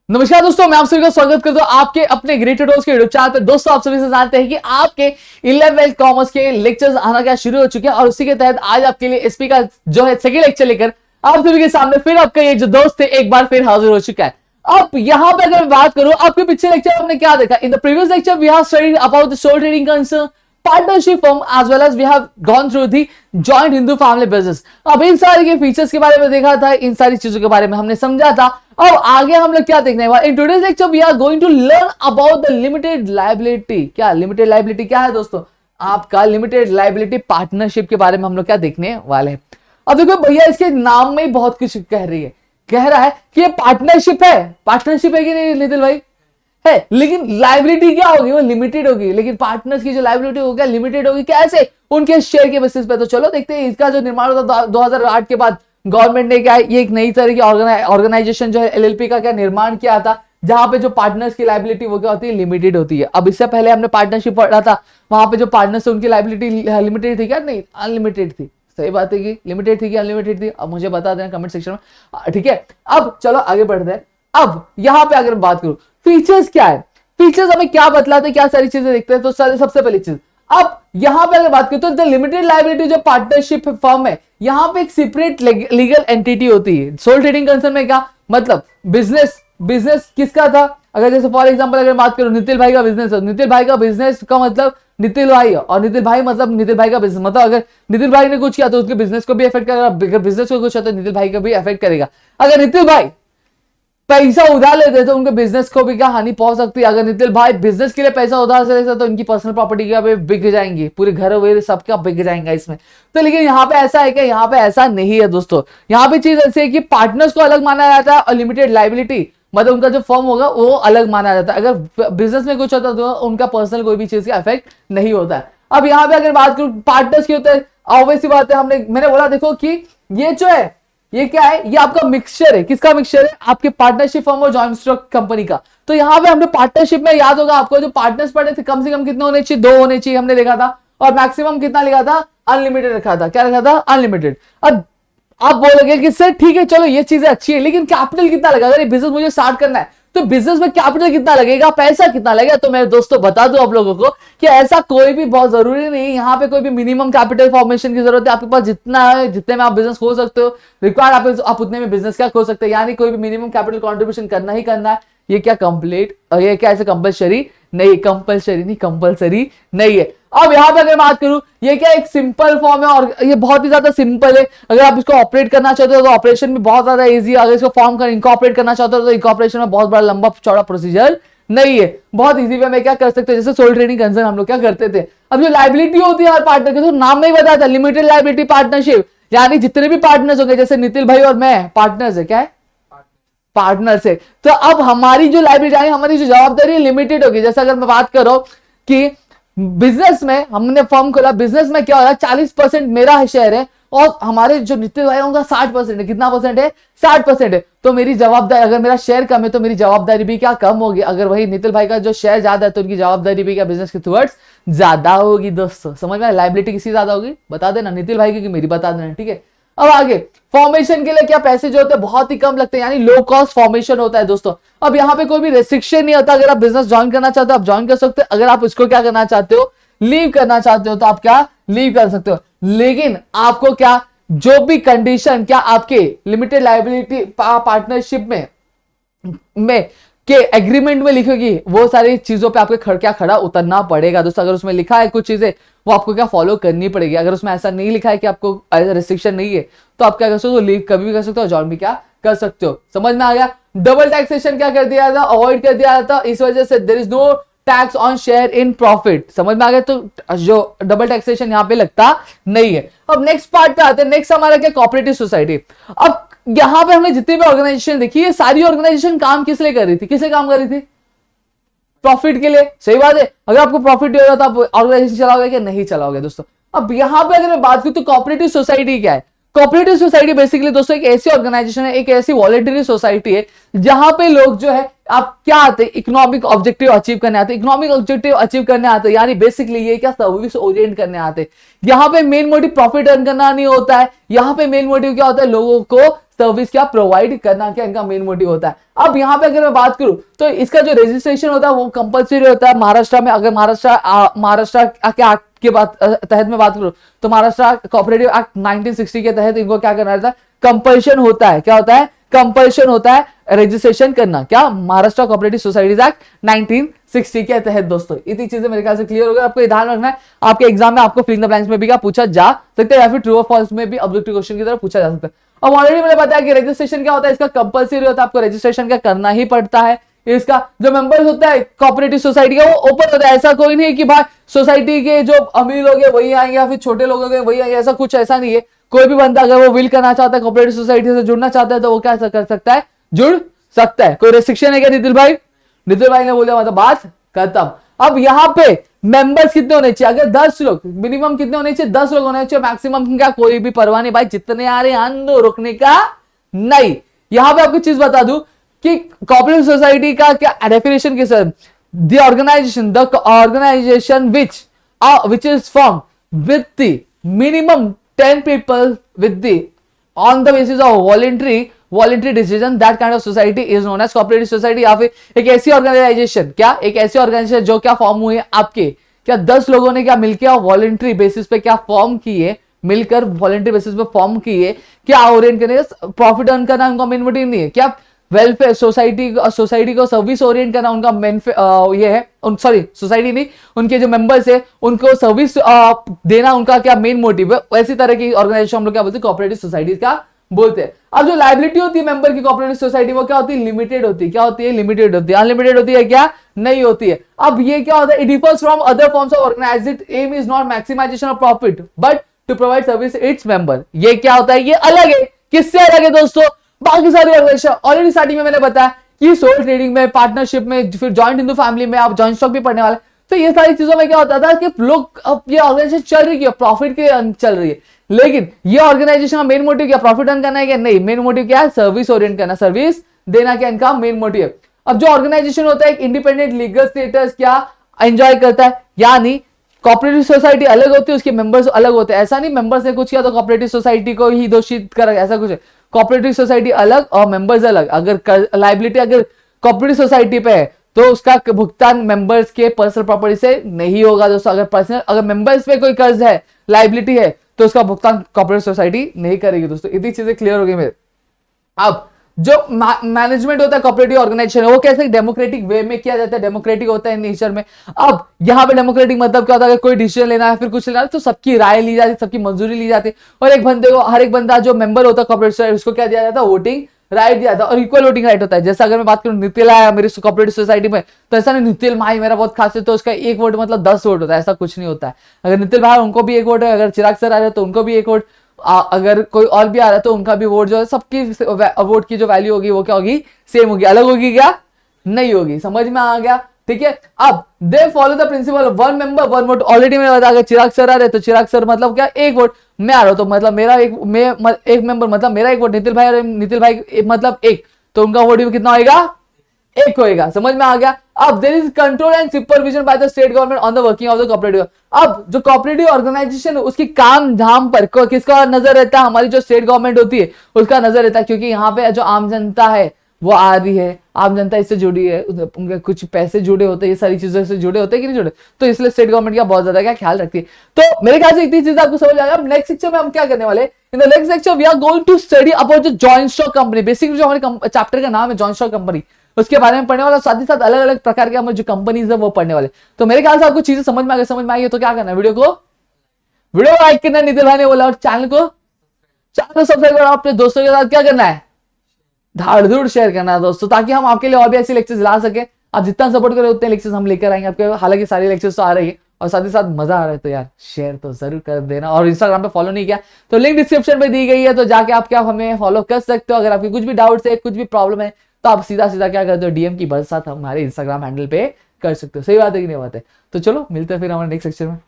नमस्कार दोस्तों, मैं आप सभी का स्वागत करता हूं आपके अपने ग्रेट ट्यूटोरियल्स के यूट्यूब चैनल पे। दोस्तों, आप सभी से जानते हैं कि आपके 11th कॉमर्स के लेक्चर्स आना क्या शुरू हो चुके हैं और उसी के तहत आज आपके लिए एसपी का जो है सेकंड लेक्चर लेकर आप सभी के सामने फिर आपका ये जो दोस्त थे एक बार फिर हाजिर हो चुका है। अब यहाँ पे अगर मैं बात करूं, आपके पिछले लेक्चर आपने क्या देखा? In the previous lecture we have studied about the sole trading concern, partnership firm as well as we have gone through the joint Hindu family business. अब इन सारे के फीचर्स के बारे में देखा था, इन सारी चीजों के बारे में हमने समझा था। अब आगे हम लोग क्या देखने वाले? In today's lecture we are going to learn about the limited liability. क्या लिमिटेड लायबिलिटी क्या है दोस्तों? आपका लिमिटेड लायबिलिटी पार्टनरशिप के बारे में हम लोग क्या देखने वाले हैं। अब देखो भैया, इसके नाम में ही बहुत कुछ कह रही है, कह रहा है कि ये पार्टनरशिप है। पार्टनरशिप है कि नहीं नितिन भाई? है, लेकिन लाइबिलिटी क्या होगी? वो लिमिटेड होगी। लेकिन पार्टनर्स की जो लाइबिलिटी होगी क्या लिमिटेड होगी? कैसे? उनके शेयर के बेसिस पे। तो चलो देखते हैं। इसका जो निर्माण होता 2008 के बाद गवर्नमेंट ने क्या ये एक नई तरह की ऑर्गेनाइजेशन जो है एलएलपी का क्या निर्माण किया था, जहां पे जो पार्टनर्स की लाइबिलिटी वो क्या होती है? लिमिटेड होती है। अब इससे पहले हमने पार्टनरशिप पढ़ा था, वहां पे जो पार्टनर्स उनकी लाइबिलिटी लिमिटेड थी क्या? नहीं, अनलिमिटेड थी। सही बात है कि लिमिटेड थी कि अनलिमिटेड थी? अब मुझे बता देना कमेंट सेक्शन में, ठीक है। अब चलो आगे बढ़ते हैं। अब यहां पे अगर बात करूं फीचर्स क्या है, फीचर्स हमें क्या बतलाते हैं, क्या सारी चीजें देखते हैं। तो सबसे पहली चीज, अब यहां पे अगर बात करें तो द लिमिटेड लायबिलिटी जो पार्टनरशिप फर्म है, यहां पे एक सेपरेट लीगल एंटिटी होती है। सोल ट्रेडिंग कंसर्न में क्या मतलब? बिजनेस किसका था? अगर जैसे फॉर एग्जांपल अगर बात करूं नितिन भाई का बिजनेस है, नितिन भाई का बिजनेस का मतलब नितिन भाई है, और नितिन भाई मतलब नितिन भाई का बिजनेस। मतलब अगर नितिन भाई ने कुछ किया तो उसके बिजनेस को भी इफेक्ट करेगा, अगर बिजनेस को कुछ है तो नितिन भाई को भी इफेक्ट करेगा। अगर नितिन भाई पैसा उधार लेते तो उनके बिजनेस को भी क्या हानि पहुंच सकती है। अगर नितिन भाई बिजनेस के लिए पैसा उधार से लेते तो उनकी पर्सनल प्रॉपर्टी का भी बिक जाएंगी, पूरे घर वगैरह सबका बिक जाएगा इसमें। तो लेकिन यहाँ पे ऐसा है कि यहाँ पे ऐसा नहीं है दोस्तों। यहाँ पे चीज ऐसी है कि पार्टनर्स को अलग माना जाता है और लिमिटेड लाइबिलिटी मतलब उनका जो फर्म होगा वो अलग माना जाता है। अगर बिजनेस में कुछ होता है तो उनका पर्सनल कोई भी चीज का इफेक्ट नहीं होता है। अब यहाँ पे अगर बात करूं पार्टनर्स की होते हैं, ऑब्वियसली बात है, मैंने बोला देखो कि ये जो है ये क्या है? ये आपका मिक्सचर है। किसका मिक्सचर है? आपके पार्टनरशिप फर्म और जॉइंट स्टॉक कंपनी का। तो यहां पे हमने पार्टनरशिप में याद होगा आपको जो पार्टनर्स पढ़े थे कम से कम कितने होने चाहिए? 2 होने चाहिए हमने देखा था। और मैक्सिमम कितना लिखा था? अनलिमिटेड रखा था। क्या रखा था? अनलिमिटेड। अब आप बोलोगे कि सर ठीक है चलो ये चीजें अच्छी है, लेकिन कैपिटल कितना लगेगा? अगर ये बिजनेस मुझे स्टार्ट करना है तो बिजनेस में कैपिटल कितना लगेगा, पैसा कितना लगेगा? तो मैं दोस्तों बता दूं आप लोगों को कि ऐसा कोई भी बहुत जरूरी नहीं है। यहाँ पे कोई भी मिनिमम कैपिटल फॉर्मेशन की जरूरत है। आपके पास जितना है, जितने में आप बिजनेस खोल सकते हो, रिक्वायर्ड आप उतने में बिजनेस क्या खोल सकते हैं। यानी कोई भी मिनिमम कैपिटल कॉन्ट्रीब्यूशन करना ही करना है। ये क्या कंप्लीट, ये क्या ऐसे कंपलसरी नहीं? कंपलसरी नहीं है। अब यहां पे अगर बात करूं, ये क्या एक सिंपल फॉर्म है और ये बहुत ही ज्यादा सिंपल है। अगर आप इसको ऑपरेट करना चाहते हो तो ऑपरेशन भी बहुत ज्यादा इजी है। अगर इसको फॉर्म कर इनकॉर्पोरेट करना चाहते हो तो इनकॉर्पोरेशन में बहुत बड़ा लंबा चौड़ा प्रोसीजर नहीं है। बहुत इजी वे में क्या कर सकते हैं, जैसे सोल ट्रेडिंग कंसर्न हम लोग क्या करते थे। अब जो लाइबिलिटी होती है हर पार्टनर की, तो नाम नहीं बताया था, लिमिटेड लाइबिलिटी पार्टनरशिप। यानी जितने भी पार्टनर्स होंगे, जैसे नितिन भाई और मैं पार्टनर्स है, क्या है? पार्टनर से। तो अब हमारी जो लाइबिलिटी, हमारी जो जवाबदारी लिमिटेड होगी। जैसे अगर मैं बात करूं कि बिजनेस में हमने फर्म खोला, बिजनेस में क्या हो रहा है? 40% मेरा शेयर है और हमारे जो नितिन भाई उनका 60% है। कितना परसेंट है? 60% है। तो मेरी जवाबदारी, अगर मेरा शेयर कम है तो मेरी जवाबदारी भी क्या कम होगी। अगर वही नितिन भाई का जो शेयर ज्यादा है तो उनकी जवाबदारी भी क्या बिजनेस के टुवर्ड्स ज्यादा होगी। दोस्तों समझ में? लाइबिलिटी किसी ज्यादा होगी बता देना, नितिन भाई की मेरी बता देना, ठीक है। अब आगे फॉर्मेशन के लिए क्या पैसे जो होते हैं बहुत ही कम लगते हैं, यानी लो कॉस्ट फॉर्मेशन होता है दोस्तों। अब यहाँ पे कोई भी रेस्ट्रिक्शन नहीं होता। अगर आप बिजनेस ज्वाइन करना चाहते हो आप ज्वाइन कर सकते हो। अगर आप इसको क्या करना चाहते हो, लीव करना चाहते हो, तो आप क्या लीव कर सकते हो। लेकिन आपको क्या जो भी कंडीशन क्या आपके लिमिटेड लायबिलिटी पार्टनरशिप में के एग्रीमेंट में लिखेगी, वो सारी चीजों पे आपके क्या खड़ा उतरना पड़ेगा दोस्तों। अगर उसमें लिखा है कुछ चीजें वो आपको क्या फॉलो करनी पड़ेगी। अगर उसमें ऐसा नहीं लिखा है कि आपको रिस्ट्रिक्शन नहीं है तो आप क्या कर सकते हो, लीव कभी भी कर सकते हो, जॉइन भी क्या कर सकते हो। समझ में आ गया? डबल टैक्सेशन क्या कर दिया था? अवॉइड कर दिया था। इस वजह से there is no tax on share in profit. समझ में आ गया? तो जो डबल टैक्सेशन यहाँ पे लगता नहीं है। अब नेक्स्ट पार्ट पे आते हैं। नेक्स्ट हमारा क्या? Cooperative society. अब यहां पे हमने जितनी भी ऑर्गेनाइजेशन देखी है, सारी ऑर्गेनाइजेशन काम किस लिए कर रही थी? किसे काम कर रही थी? प्रॉफिट के लिए। सही बात है। अगर आपको प्रॉफिट हो रहा तो आप ऑर्गेनाइजेशन चलाओगे कि नहीं चलाओगे दोस्तों। अब यहां पे अगर मैं बात करूं तो कोऑपरेटिव सोसाइटी क्या है? कोऑपरेटिव सोसाइटी बेसिकली दोस्तों एक ऐसी ऑर्गेनाइजेशन है, एक ऐसी वॉलंटरी सोसाइटी है जहां पे लोग जो है आप क्या आते हैं, इकोनॉमिक ऑब्जेक्टिव अचीव करने आते हैं, इकोनॉमिक ऑब्जेक्टिव अचीव करने आते हैं, यानी बेसिकली ये क्या सर्विस ओरिएंट करने आते हैं। यहाँ पे मेन मोटिव प्रॉफिट अर्न करना नहीं होता है, यहाँ पे मेन मोटिव क्या होता है, लोगों को सर्विस क्या प्रोवाइड करना, क्या इनका मेन मोटिव होता है। अब यहाँ पे अगर मैं बात करूं तो इसका जो रजिस्ट्रेशन होता है वो कंपलसरी होता है महाराष्ट्र में। अगर महाराष्ट्र के तहत में बात करूं तो महाराष्ट्र कोऑपरेटिव एक्ट 1960 के तहत इनको क्या करना रहता है, कंपल्शन होता है। क्या होता है, कंपल्शन होता है रजिस्ट्रेशन करना, क्या, महाराष्ट्र कोऑपरेटिव सोसाइटीज एक्ट 1960 के तहत। दोस्तों इतनी चीजें मेरे ख्याल से क्लियर हो गया। आपको ध्यान रखना है आपके एग्जाम में आपको फिल इन द ब्लैंक्स में भी क्या पूछा जा सकता है, या फिर ट्रू और फॉल्स में भी ऑब्जेक्टिव क्वेश्चन की तरह पूछा जा सकता है। अब ऑलरेडी मैंने बताया कि रजिस्ट्रेशन क्या होता है, इसका कंपल्सरी होता है, आपको रजिस्ट्रेशन क्या करना ही पड़ता है। इसका जो मेंबर्स होता है कोऑपरेटिव सोसाइटी का वो ओपन होता है, ऐसा कोई नहीं है कि भाई सोसाइटी के जो अमीर लोग हैं वही आएंगे या फिर छोटे लोग हैं वही आएंगे, ऐसा कुछ ऐसा नहीं है। कोई भी बंदा अगर वो विल करना चाहता है, कोऑपरेटिव सोसाइटी से जुड़ना चाहता है तो वो क्या कर सकता है, जुड़ सकता है। कोई रेस्ट्रिक्शन है क्या नितिन भाई? नितिन भाई ने बोला मतलब बात खत्म। अब यहाँ पे मेंबर्स कितने होने चाहिए, अगर 10 लोग, मिनिमम कितने होने चाहिए, 10 लोग होने चाहिए, मैक्सिमम क्या कोई भी परवाह नहीं भाई, जितने आ रहे आन दो, रुकने का नहीं। यहां पे आपको चीज बता दूं कि कोऑपरेटिव सोसाइटी का क्या डेफिनेशन के sir, the organisation which is form with the minimum 10 people with the on the basis of voluntary decision, that kind of society is known as cooperative society. या फिर एक ऐसी ऑर्गेनाइजेशन, क्या, एक ऐसी ऑर्गेनाइजेशन जो क्या फॉर्म हुई है आपके, क्या 10 लोगों ने क्या मिलकर वॉलंटरी बेसिस पे क्या फॉर्म किए, मिलकर वॉलंटरी बेसिस पे फॉर्म किए, क्या ओरिएंट करने का, प्रॉफिट अर्न करना उनका मेन मोटिव नहीं है, क्या वेलफेयर सोसाइटी को सर्विस ओरिएंट करना उनका मेन ये है, सॉरी सोसाइटी नहीं, उनके जो मेंबर्स है उनको सर्विस देना उनका क्या मेन मोटिव है। वैसी तरह की ऑर्गेनाइजेशन हम लोग क्या बोलते हैं, कोऑपरेटिव सोसाइटी का बोलते हैं। अब जो लायबिलिटी होती है मेंबर की कोऑपरेटिव सोसाइटी वो क्या होती है, लिमिटेड होती है। क्या होती है, लिमिटेड होती है। अनलिमिटेड होती है क्या, नहीं होती है। अब ये क्या होता है, it differs from other forms of organisation, aim is not maximisation of profit but to provide service its member. ये क्या होता है, ये अलग है। किससे अलग है दोस्तों, बाकी सारी ऑर्गेनाइजेशन। ऑलरेडी स्टार्टिंग में मैंने बताया कि सोल ट्रेडिंग में, पार्टनरशिप में, फिर जॉइंट हिंदू फैमिली में आप जॉइंट स्टॉक भी पढ़ने वाले। तो ये सारी चीजों में क्या होता था कि लोग, अब ये ऑर्गेनाइजेशन चल रही है प्रॉफिट के चल रही है, लेकिन ये ऑर्गेनाइजेशन का मेन मोटिव क्या, प्रॉफिट अर्न करना है क्या, नहीं, मेन मोटिव क्या है, सर्विस ओरिएंट करना, सर्विस देना क्या इनका मेन मोटिव है। अब जो ऑर्गेनाइजेशन होता है एक इंडिपेंडेंट लीगल स्टेटस क्या एंजॉय करता है, यानी कोऑपरेटिव सोसाइटी अलग होती है, उसके मेंबर्स अलग होते हैं। ऐसा नहीं मेंबर्स ने कुछ किया तो कोऑपरेटिव सोसाइटी को ही दोषित कर, ऐसा कुछ है। कोऑपरेटिव सोसाइटी अलग और मेंबर्स अलग। अगर लायबिलिटी अगर कोऑपरेटिव सोसाइटी पे है तो उसका भुगतान मेंबर्स के पर्सनल प्रॉपर्टी से नहीं होगा दोस्तों। अगर मेंबर्स पे कोई कर्ज है, लायबिलिटी है, तो उसका भुगतान कोऑपरेटिव सोसाइटी नहीं करेगी दोस्तों। इतनी चीजें क्लियर हो गई मेरे। अब जो मैनेजमेंट होता है कोऑपरेटिव ऑर्गेनाइजेशन वो कैसे डेमोक्रेटिक वे में किया जाता है, डेमोक्रेटिक होता है नेचर में। अब यहाँ पे डेमोक्रेटिक मतलब क्या होता है, अगर कोई डिसीजन लेना है फिर कुछ लेना है तो सबकी राय ली जाती है, सबकी मंजूरी ली जाती है, और एक बंदे को, हर एक बंदा जो मेंबर होता है कोऑपरेटिव उसको क्या दिया जाता है, वोटिंग राइट दिया था, और इक्वल वोटिंग राइट होता है। जैसे अगर मैं बात करूं नितिल आया मेरी कोऑपरेटिव सोसाइटी में, तो ऐसा नहीं नितिल भाई मेरा बहुत खास है तो उसका एक वोट मतलब 10 वोट होता है, ऐसा कुछ नहीं होता है। अगर नितिल भाई उनको भी एक वोट है, अगर चिराग सर आ रहे तो उनको भी एक वोट, अगर कोई और भी आ रहा है तो उनका भी वोट जो है, सबकी वोट की जो वैल्यू होगी वो क्या होगी, सेम होगी, अलग होगी क्या, नहीं होगी। समझ में आ गया, ठीक है। अब they follow the principle one member one vote. Already मैंने बताया चिराग सर आ रहे तो चिराग सर मतलब क्या, एक वोट, मैं आ रहा हूं तो मतलब मेरा एक मेंबर मतलब मेरा एक वोट, नितिल भाई मतलब एक, तो उनका वोट भी कितना होगा, एक होएगा। समझ में आ गया। अब there is control and supervision by the state government on the working of the cooperative. अब जो कोऑपरेटिव ऑर्गेनाइजेशन उसकी काम धाम पर किसका नजर रहता है, हमारी जो स्टेट गवर्नमेंट होती है उसका नजर रहता है, क्योंकि यहाँ पे जो आम जनता है वो आ रही है, आम जनता इससे जुड़ी है, उनके कुछ पैसे जुड़े होते हैं, ये सारी चीजों से जुड़े होते हैं कि नहीं जुड़े, तो इसलिए स्टेट गवर्नमेंट का बहुत ज्यादा क्या ख्याल रखती है। तो मेरे ख्याल से इतनी चीज आपको समझ आ गया। अब नेक्स्ट सेक्शन में हम क्या करने वाले, in the next section we are going to study about the joint stock company. Basically जो हमारे चैप्टर का नाम है जॉइंट स्टॉक कंपनी, उसके बारे में पढ़ने वाला, साथ ही साथ अलग अलग प्रकार के जो कंपनीज है वो पढ़ने वाले। तो मेरे ख्याल से आपको चीजें समझ में आ गई तो क्या करना है, वीडियो लाइक करना है, नितिन भाई ने बोला, और चैनल को सब्सक्राइब करना, अपने दोस्तों के साथ क्या करना है, धाड़ धूड़ शेयर करना है दोस्तों, ताकि हम आपके लिए और भी ऐसे लेक्चर्स ला सके। आप जितना सपोर्ट करें उतने लेक्चर्स हम लेकर आएंगे आपके। हालांकि सारे लेक्चर्स तो आ रही है और साथ ही साथ मजा आ रहा है, तो यार शेयर तो जरूर कर देना। और इंस्टाग्राम पे फॉलो नहीं किया तो लिंक डिस्क्रिप्शन में दी गई है, तो जाके आप क्या हमें फॉलो कर सकते हो। अगर आपकी कुछ भी डाउट्स है, कुछ भी प्रॉब्लम है, तो आप सीधा सीधा क्या करते हो, डीएम की बरसात हमारे इंस्टाग्राम हैंडल पे कर सकते हो। सही बात है कि नहीं बात है। तो चलो मिलते हैं फिर हमारे नेक्स्ट सेक्शन में।